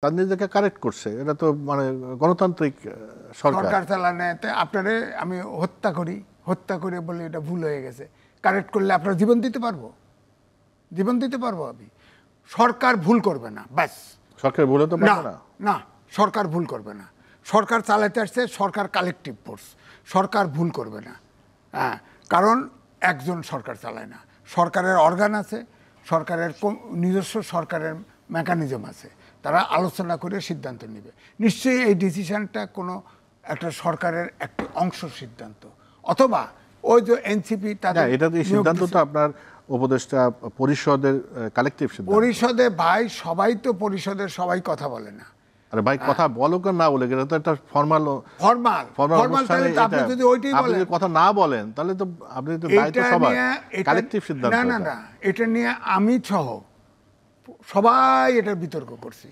তার নিজেকে কারেক্ট করছে, এটা তো মানে গণতান্ত্রিক সরকার চালানোতে আপনারে আমি হত্যা করে বলে এটা ভুল হয়ে গেছে, কারেক্ট করলে আপনারা জীবন দিতে পারবো? জীবন দিতে পারবো আমি? সরকার ভুল করবে না, ব্যাস। সরকার ভুল হতে পারবে না, না, সরকার ভুল করবে না। সরকার চালাতে আসছে, সরকার কালেকটিভ ফোর্স, সরকার ভুল করবে না। হ্যাঁ, কারণ একজন সরকার চালায় না, সরকারের অর্গান আছে, সরকারের নিজস্ব সরকারের মেকানিজম আছে, তারা আলোচনা করে সিদ্ধান্ত নেবে। নিশ্চয়ই এই ডিসিশনটা কোনো একটা সরকারের একটা অংশ সিদ্ধান্ত, অথবা ওই যে এনসিপি তাদের এটা দিয়ে সিদ্ধান্ত তো আপনার উপদেষ্টা পরিষদের কালেকটিভ সিদ্ধান্ত। পরিষদে ভাই সবাই তো পরিষদের সবাই কথা বলে না। আরে ভাই কথা বলুক আর না বলে, এটা তো একটা ফর্মাল তাহলে আপনি যদি ওইটাই বলেন, আপনি যদি কথা না বলেন তাহলে তো আপনি তো দায়িত্ব সবার কালেকটিভ সিদ্ধান্ত। না, এটা নিয়ে আমি সহ সবাই এটা বিতর্ক করছি।